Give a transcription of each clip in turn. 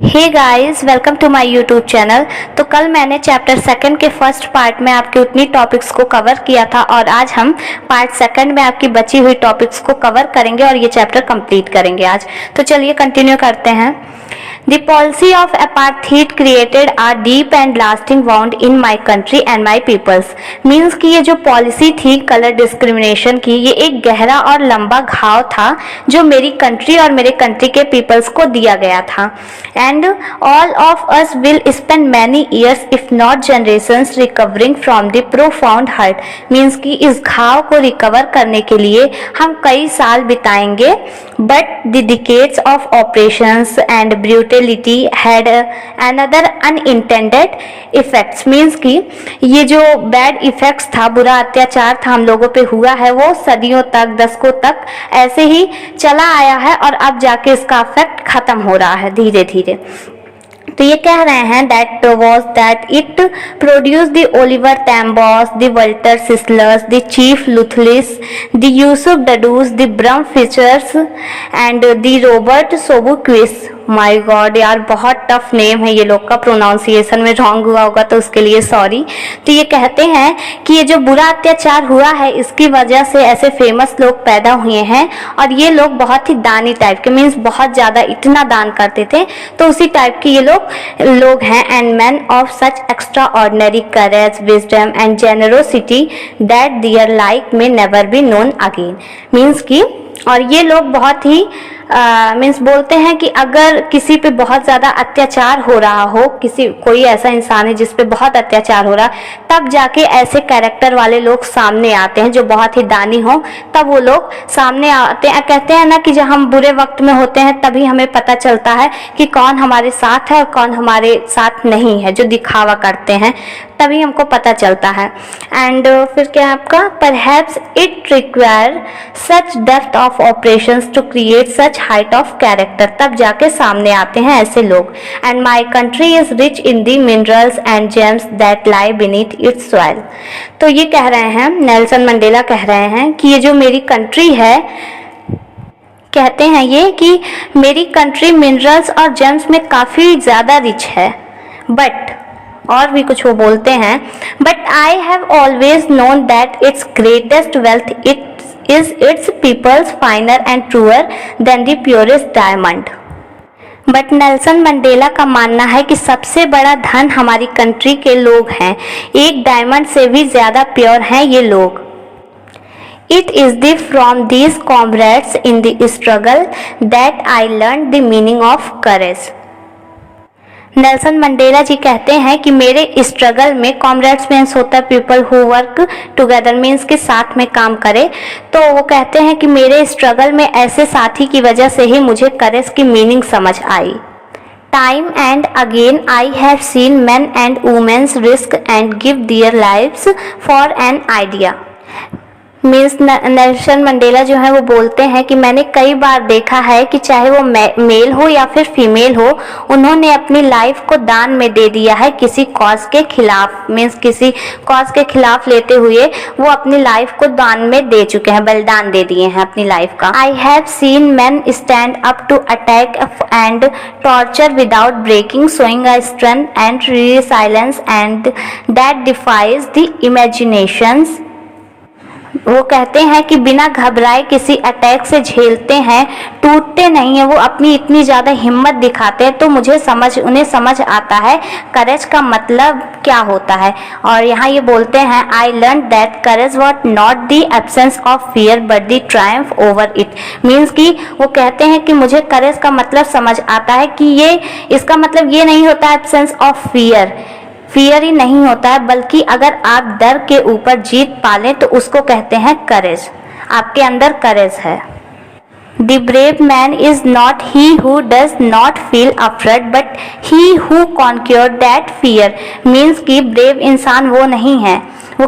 Hey guys, welcome to my YouTube channel. तो कल मैंने चैप्टर सेकंड के फर्स्ट पार्ट में आपके उतनी टॉपिक्स को कवर किया था और आज हम पार्ट सेकंड में आपकी बची हुई टॉपिक्स को कवर करेंगे और ये चैप्टर कंप्लीट करेंगे आज। तो चलिए कंटिन्यू करते हैं। The policy of apartheid created a deep and lasting wound in my country and my peoples। Means कि ये जो पॉलिसी थी कलर डिस्क्रिमिनेशन की, ये एक गहरा और लंबा घाव था जो मेरी कंट्री और मेरे कंट्री के पीपल्स को दिया गया था। And all of us will spend many years if not generations recovering from the profound hurt. Means कि इस घाव को रिकवर करने के लिए हम कई साल बिताएंगे, but the decades of operations and brutality had another unintended effects. Means कि ये जो बैड इफेक्ट्स था, बुरा अत्याचार था हम लोगों पे हुआ है, वो सदियों तक, दशकों तक ऐसे ही चला आया है और अब जाके इसका इफेक्ट खत्म हो रहा है धीरे धीरे। तो ये कह रहे हैं that was that it produce the Oliver Tambos, the Walter Sisulus, the Chief Luthulis, the Yusuf Dadoos, the Bram Fischers and the Robert Sobukwes. My God यार, बहुत टफ नेम है ये लोग का, प्रोनाउंसिएशन में रॉन्ग हुआ होगा तो उसके लिए सॉरी। तो ये कहते हैं कि ये जो बुरा अत्याचार हुआ है इसकी वजह से ऐसे फेमस लोग पैदा हुए हैं और ये लोग बहुत ही दानी टाइप के, मीन्स बहुत ज़्यादा इतना दान करते थे, तो उसी टाइप के ये लोग हैं। And man of such extraordinary courage, wisdom and generosity that their like may never be known again. Means की और ये लोग बहुत ही मीन्स बोलते हैं कि अगर किसी पे बहुत ज़्यादा अत्याचार हो रहा हो, कोई ऐसा इंसान है जिस पे बहुत अत्याचार हो रहा, तब जाके ऐसे कैरेक्टर वाले लोग सामने आते हैं जो बहुत ही दानी हो, तब वो लोग सामने आते हैं। कहते हैं ना कि जब हम बुरे वक्त में होते हैं तभी हमें पता चलता है कि कौन हमारे साथ है और कौन हमारे साथ नहीं है, जो दिखावा करते हैं तभी हमको पता चलता है। एंड फिर क्या है आपका, perhaps it require such depth of operations to create such height of character, तब जाके सामने आते हैं ऐसे लोग। And my country is rich in the minerals and gems that lie beneath its soil. तो ये कह रहे हैं, नेल्सन मंडेला कह रहे हैं कि ये जो मेरी कंट्री है, कहते हैं ये कि मेरी कंट्री मिनरल्स और जेम्स में काफ़ी ज़्यादा रिच है, बट और भी कुछ वो बोलते हैं, but I have always known that its greatest wealth it is its peoples finer and truer than the purest diamond. But Nelson Mandela का मानना है कि सबसे बड़ा धन हमारी कंट्री के लोग हैं, एक डायमंड से भी ज़्यादा प्योर हैं ये लोग। It is from these comrades in the struggle that I learned the meaning of courage। Nelson Mandela ji कहते हैं कि मेरे स्ट्रगल में, कॉमरेड्स मीन्स होता है people who work together, means के साथ में काम करे, तो वो कहते हैं कि मेरे स्ट्रगल में ऐसे साथी की वजह से ही मुझे करेज की मीनिंग समझ आई। Time and again I have seen men and women risk and give their lives for an idea। Means Nelson Mandela जो है वो बोलते हैं कि मैंने कई बार देखा है कि चाहे वो मेल हो या फिर फीमेल हो, उन्होंने अपनी लाइफ को दान में दे दिया है किसी कॉज के खिलाफ। मीन्स किसी कॉज के खिलाफ लेते हुए वो अपनी लाइफ को दान में दे चुके हैं, बलिदान दे दिए हैं अपनी लाइफ का। I have seen man stand up to attack and torture without breaking, showing a strength and resilience and that defies the imaginations. वो कहते हैं कि बिना घबराए किसी अटैक से झेलते हैं, टूटते नहीं हैं, वो अपनी इतनी ज़्यादा हिम्मत दिखाते हैं। तो उन्हें समझ आता है करेज का मतलब क्या होता है। और यहाँ ये बोलते हैं, I learn that courage what not the absence of fear but the Triumph over it. Means कि वो कहते हैं कि मुझे करेज का मतलब समझ आता है कि इसका मतलब ये नहीं होता एब्सेंस ऑफ फियर ही नहीं होता है, बल्कि अगर आप डर के ऊपर जीत पालें तो उसको कहते हैं करेज, आपके अंदर करेज है। The brave man is not he who does not feel afraid but he who conquered that fear। Means कि ब्रेव इंसान वो नहीं है, वो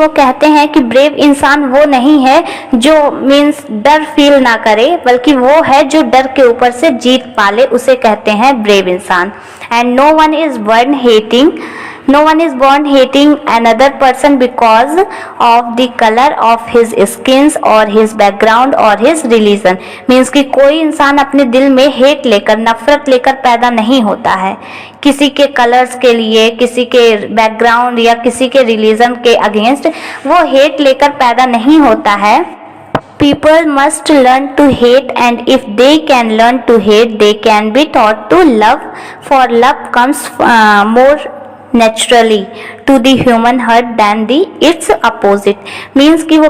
कहते हैं कि ब्रेव इंसान वो नहीं है जो मीन्स डर फील ना करे, बल्कि वो है जो डर के ऊपर से जीत पाले, उसे कहते हैं ब्रेव इंसान। And no one is born hating No one is born hating another person because of the color of his skin or his background or his religion. Means कि कोई इंसान अपने दिल में हेट लेकर, नफरत लेकर पैदा नहीं होता है किसी के कलर्स के लिए, किसी के बैकग्राउंड या किसी के रिलीजन के अगेंस्ट वो हेट लेकर पैदा नहीं होता है. People must learn to hate, and if they can learn to hate, they can be taught to love, for love comes more naturally to the human heart than the its opposite. Means कि वो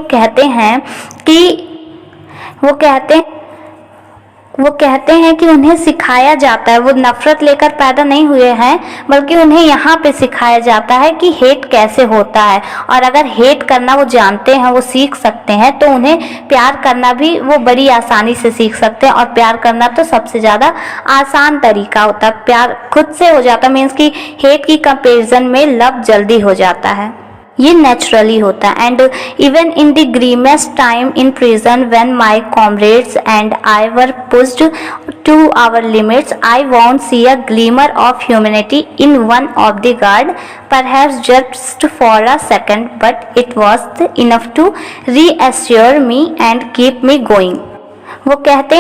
कहते हैं कि उन्हें सिखाया जाता है, वो नफरत लेकर पैदा नहीं हुए हैं बल्कि उन्हें यहाँ पे सिखाया जाता है कि हेट कैसे होता है. और अगर हेट करना वो जानते हैं, वो सीख सकते हैं, तो उन्हें प्यार करना भी वो बड़ी आसानी से सीख सकते हैं. और प्यार करना तो सबसे ज़्यादा आसान तरीका होता है, प्यार खुद से हो जाता है. मीन्स कि हेट की कंपेरिजन में लव जल्दी हो जाता है, ये नेचुरली होता है. And even in the grimmest time in prison when my comrades and I were pushed to our limits, I want see a glimmer of humanity in one of the guard, perhaps just for a second, but it was enough to reassure me and keep me going. वो कहते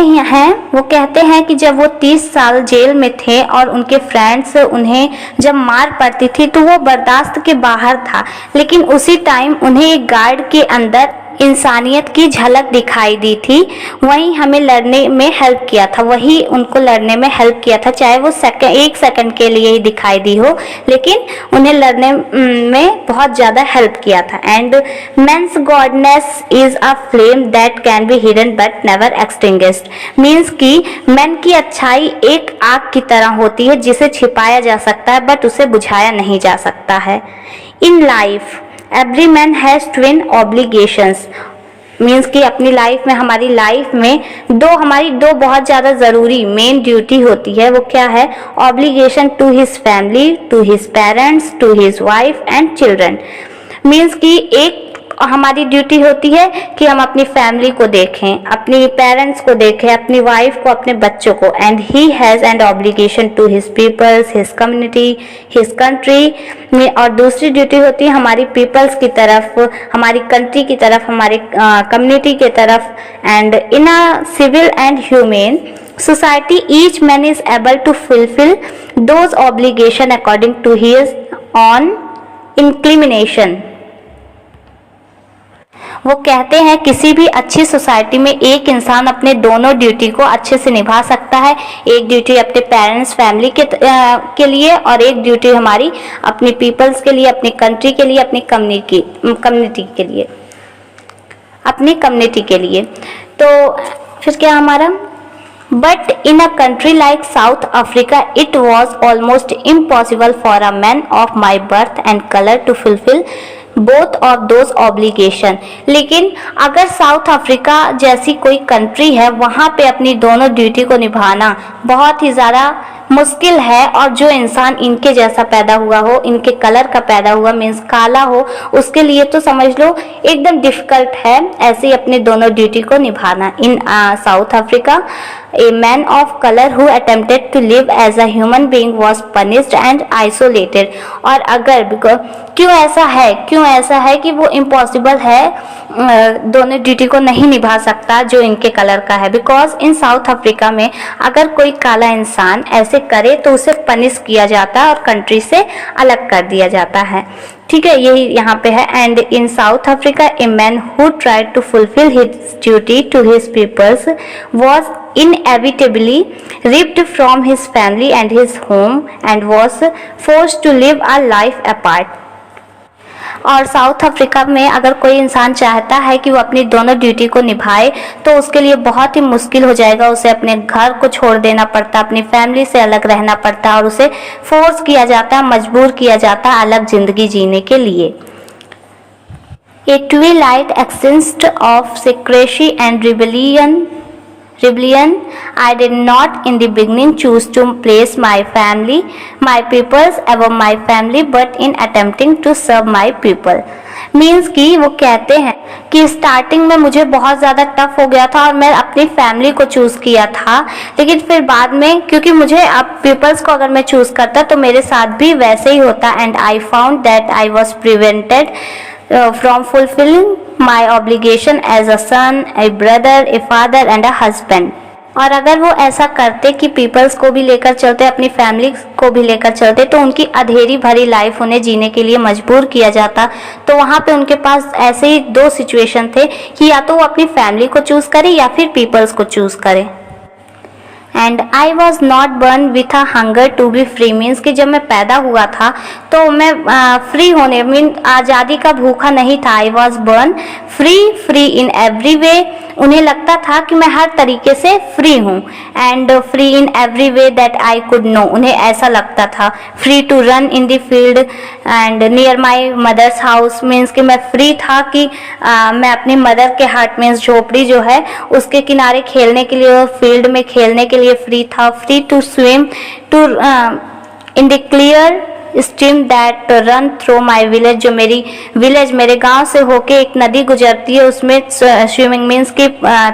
हैं कि जब वो 30 साल jail में थे और उनके फ्रेंड्स उन्हें जब मार पड़ती थी तो वो बर्दाश्त के बाहर था, लेकिन उसी टाइम उन्हें एक गार्ड के अंदर इंसानियत की झलक दिखाई दी थी. वही हमें लड़ने में हेल्प किया था, वही उनको लड़ने में हेल्प किया था, चाहे वो एक सेकंड के लिए ही दिखाई दी हो, लेकिन उन्हें लड़ने में बहुत ज़्यादा हेल्प किया था. And man's goodness is a flame that can be hidden but never extinguished. Means कि मैन की अच्छाई एक आग की तरह होती है जिसे छिपाया जा सकता है बट उसे बुझाया नहीं जा सकता है. In life every man has twin obligations. Means कि अपनी लाइफ में, हमारी लाइफ में हमारी दो बहुत ज़्यादा ज़रूरी मेन ड्यूटी होती है. वो क्या है? Obligation to his family, to his parents, to his wife and children. Means कि एक हमारी ड्यूटी होती है कि हम अपनी फैमिली को देखें, अपनी पेरेंट्स को देखें, अपनी वाइफ को, अपने बच्चों को. And he has an obligation to his peoples, his community, his country. और दूसरी ड्यूटी होती है हमारी पीपल्स की तरफ, हमारी कंट्री की तरफ, हमारी कम्युनिटी की तरफ. And in a civil and humane society each man is able to fulfill those obligation according to his own inclination. वो कहते हैं किसी भी अच्छी सोसाइटी में एक इंसान अपने दोनों ड्यूटी को अच्छे से निभा सकता है. एक ड्यूटी अपने पेरेंट्स, फैमिली के लिए, और एक ड्यूटी हमारी अपनी पीपल्स के लिए, अपनी कंट्री के लिए, अपनी कम्युनिटी के लिए. तो फिर क्या हमारा? But in a country like South Africa, it was almost impossible for a man of my birth and color to fulfill both of those obligation. लेकिन अगर साउथ अफ्रीका जैसी कोई कंट्री है, वहाँ पे अपनी दोनों ड्यूटी को निभाना बहुत ही ज़्यादा मुश्किल है. और जो इंसान इनके जैसा पैदा हुआ हो, इनके कलर का पैदा हुआ, मीन्स काला हो, उसके लिए तो समझ लो एकदम डिफिकल्ट है ऐसे ही अपने दोनों ड्यूटी को निभाना. In South Africa a man of color who attempted to live as a human being was punished and isolated. और अगर क्यों ऐसा है कि वो इम्पॉसिबल है, दोनों ड्यूटी को नहीं निभा सकता जो इनके कलर का है. बिकॉज इन साउथ अफ्रीका में अगर कोई काला इंसान ऐसे करे तो उसे पनिश किया जाता है और कंट्री से अलग कर दिया जाता है. ठीक है, यही यहाँ पे है. And in South Africa a man who tried to fulfil his duty to his peoples was inevitably ripped from his family and his home and was forced to live a life apart. और south Africa में अगर कोई इंसान चाहता है कि वो अपनी दोनों ड्यूटी को निभाए तो उसके लिए बहुत ही मुश्किल हो जाएगा. उसे अपने घर को छोड़ देना पड़ता, अपनी फैमिली से अलग रहना पड़ता और उसे फोर्स किया जाता, मजबूर किया जाता अलग जिंदगी जीने के लिए. A twilight existence of secrecy and rebellion. I did not in the beginning choose to place my peoples above my family, but in attempting to serve my people. Means कि वो कहते हैं कि स्टार्टिंग में मुझे बहुत ज़्यादा टफ हो गया था और मैं अपनी फैमिली को चूज़ किया था, लेकिन फिर बाद में क्योंकि मुझे अब पीपल्स को अगर मैं चूज़ करता तो मेरे साथ भी वैसे ही होता, and I found that I was prevented from fulfilling my obligation as a son, a brother, a father and a husband. और अगर वो ऐसा करते कि पीपल्स को भी लेकर चलते, अपनी फैमिली को भी लेकर चलते, तो उनकी अंधेरी भरी लाइफ उन्हें जीने के लिए मजबूर किया जाता। तो वहाँ पे उनके पास ऐसे ही दो सिचुएशन थे कि या तो वो अपनी फैमिली को चूज़ करे या फिर पीपल्स को चूज़ करे। And I was not born with a hunger to be free, means कि जब मैं पैदा हुआ था तो मैं फ्री होने मीन आज़ादी का भूखा नहीं था। I was burn free in every वे, उन्हें लगता था कि मैं हर तरीके से फ्री हूँ। And free in every way that I could know, उन्हें ऐसा लगता था। Free to run in the field and near my mother's house, means कि मैं फ्री था कि मैं अपनी मदर के हार्ट मीन्स झोपड़ी जो है उसके किनारे खेलने के लिए, फील्ड में खेलने के लिए फ्री था। Free to swim to in the clear stream that run through my village, जो मेरी विलेज मेरे गांव से होके एक नदी गुजरती है उसमें स्विमिंग मीन्स कि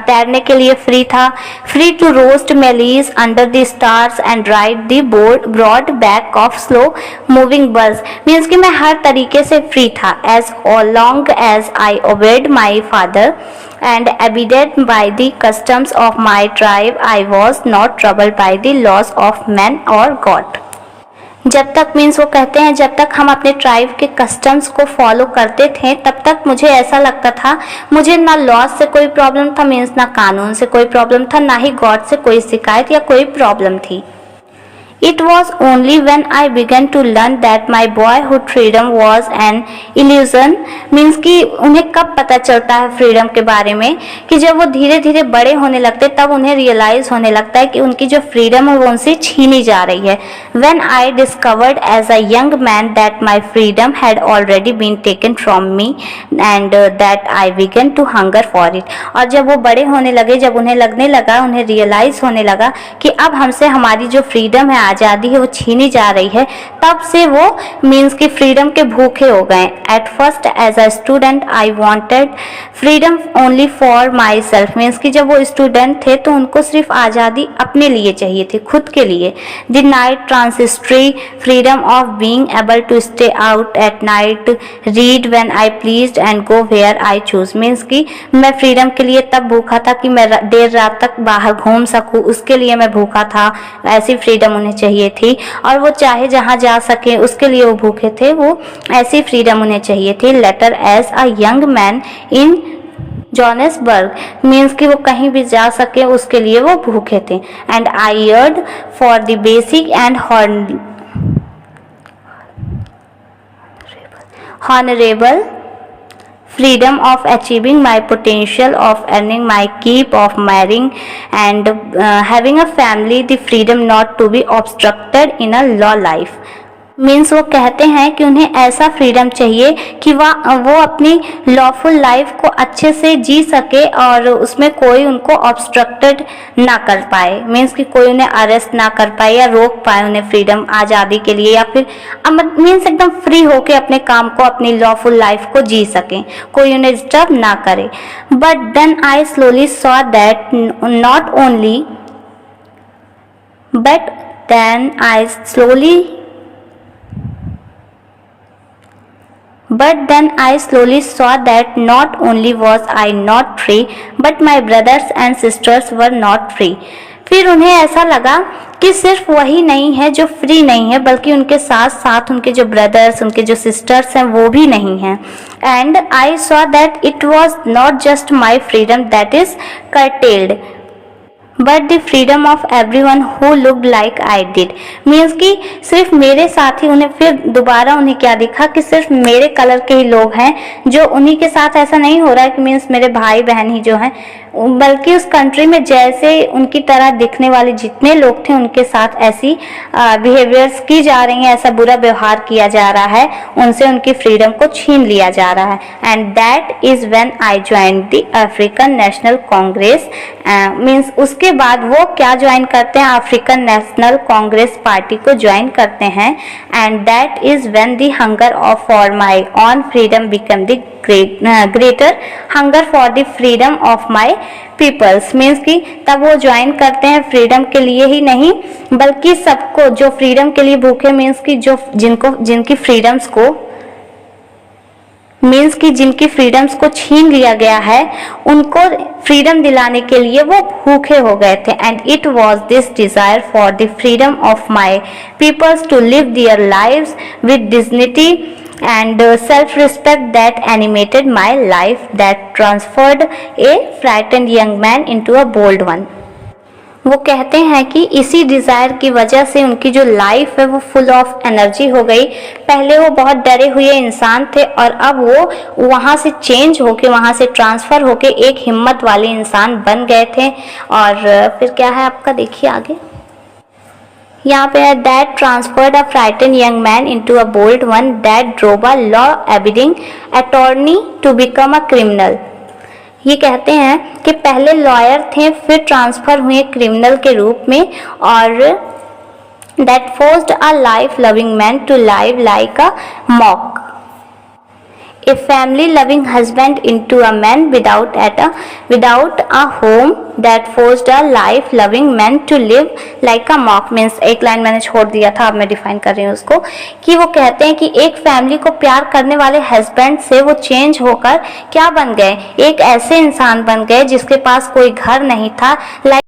तैरने के लिए फ्री था। Free to roast mealies under the stars and ride the broad back of slow moving birds, means कि मैं हर तरीके से फ्री था। As long as I obeyed my father and abided by the customs of my tribe, I was not troubled by the laws of man or God। जब तक means वो कहते हैं जब तक हम अपने ट्राइब के कस्टम्स को फॉलो करते थे तब तक मुझे ऐसा लगता था, मुझे ना लॉज से कोई प्रॉब्लम था, मीन्स ना कानून से कोई प्रॉब्लम था, ना ही गॉड से कोई शिकायत या कोई प्रॉब्लम थी। It was only when I began to learn that my boyhood freedom was an illusion, means कि उन्हें कब पता चलता है फ्रीडम के बारे में कि जब वो धीरे धीरे बड़े होने लगते, तब उन्हें रियलाइज होने लगता है कि उनकी जो फ्रीडम है वो उनसे छीनी जा रही है। When I discovered as a young man that my freedom had already been taken from me and that I began to hunger for it, और जब वो बड़े होने लगे, जब उन्हें लगने लगा, उन्हें रियलाइज होने लगा कि अब हमसे हमारी जो फ्रीडम है, आज़ादी है, वो छीनी जा रही है, तब से वो मीन्स कि फ्रीडम के भूखे हो गए। At first as a student I wanted freedom only for my self, means कि जब वो स्टूडेंट थे तो उनको सिर्फ आज़ादी अपने लिए चाहिए थी, खुद के लिए। The night transitory freedom of being able to stay out at night, read when I pleased and go where I choose, means कि मैं फ्रीडम के लिए तब भूखा था कि मैं देर रात तक बाहर घूम सकूं, उसके लिए मैं भूखा था। ऐसी फ्रीडम उन्हें चाहिए थी और वो चाहे जहाँ जा सके उसके लिए वो भूखे थे, वो ऐसी फ्रीडम उन्हें चाहिए थी। Later as a young man in Johannesburg, means कि वो कहीं भी जा सके उसके लिए वो भूखे थे। And I yearned for the basic and honourable freedom of achieving my potential, of earning my keep, of marrying and having a family, the freedom not to be obstructed in a law life, means वो कहते हैं कि उन्हें ऐसा freedom चाहिए कि वो अपनी लॉफुल लाइफ को अच्छे से जी सके और उसमें कोई उनको ऑब्स्ट्रक्टेड ना कर पाए, मीन्स कि कोई उन्हें अरेस्ट ना कर पाए या रोक पाए उन्हें फ्रीडम आज़ादी के लिए, या फिर मीन्स एकदम फ्री होके अपने काम को, अपनी लॉफुल लाइफ को जी सकें, कोई उन्हें डिस्टर्ब ना करे। But then I slowly saw that not only But then I slowly saw that not only was I not free, but my brothers and sisters were not free. फिर उन्हें ऐसा लगा कि सिर्फ वही नहीं है जो फ्री नहीं है, बल्कि उनके साथ साथ उनके जो ब्रदर्स, उनके जो सिस्टर्स हैं वो भी नहीं हैं। And I saw that it was not just my freedom that is curtailed, but the freedom of everyone who looked like I did, means कि सिर्फ मेरे साथ ही उन्हें, फिर दोबारा उन्हें क्या दिखा कि सिर्फ मेरे कलर के ही लोग हैं जो, उन्हीं के साथ ऐसा नहीं हो रहा है कि मीन्स मेरे भाई बहन ही जो हैं बल्कि उस कंट्री में जैसे उनकी तरह दिखने वाले जितने लोग थे उनके साथ ऐसी बिहेवियर्स की जा रही हैं, ऐसा बुरा व्यवहार किया जा रहा है, उनसे उनकी फ्रीडम को छीन लिया जा रहा है। And that is when I joined the African National Congress. Means उसके बाद वो क्या ज्वाइन करते हैं, अफ्रीकन नेशनल कांग्रेस पार्टी को ज्वाइन करते हैं। And that is when the hunger of for my own freedom become the greater hunger for the freedom of my peoples. Means कि तब वो ज्वाइन करते हैं फ्रीडम के लिए ही नहीं बल्कि सबको जो फ्रीडम के लिए भूखे, मीन्स कि जो जिनकी फ्रीडम्स को छीन लिया गया है उनको फ्रीडम दिलाने के लिए वो भूखे हो गए थे। And it was this desire for the freedom of my peoples to live their lives with dignity and self-respect that animated my life, that transformed a frightened young man into a bold one. वो कहते हैं कि इसी desire की वजह से उनकी जो लाइफ है वो फुल ऑफ एनर्जी हो गई। पहले वो बहुत डरे हुए इंसान थे और अब वो वहाँ से चेंज होके, वहाँ से ट्रांसफ़र होके एक हिम्मत वाले इंसान बन गए थे। और फिर क्या है आपका, देखिए आगे यहाँ पे है that transformed a frightened young man into a bold one that drove a law abiding attorney to become a criminal. ये कहते हैं कि पहले लॉयर थे फिर ट्रांसफर हुए क्रिमिनल के रूप में, और that forced a life loving man to live like a monk, a family loving husband into a man without a home, that forced a life loving man to live like a mock। Means एक line मैंने छोड़ दिया था, अब मैं define कर रही हूँ उसको, कि वो कहते हैं कि एक फैमिली को प्यार करने वाले हस्बैंड से वो चेंज होकर क्या बन गए, एक ऐसे इंसान बन गए जिसके पास कोई घर नहीं था, लाइक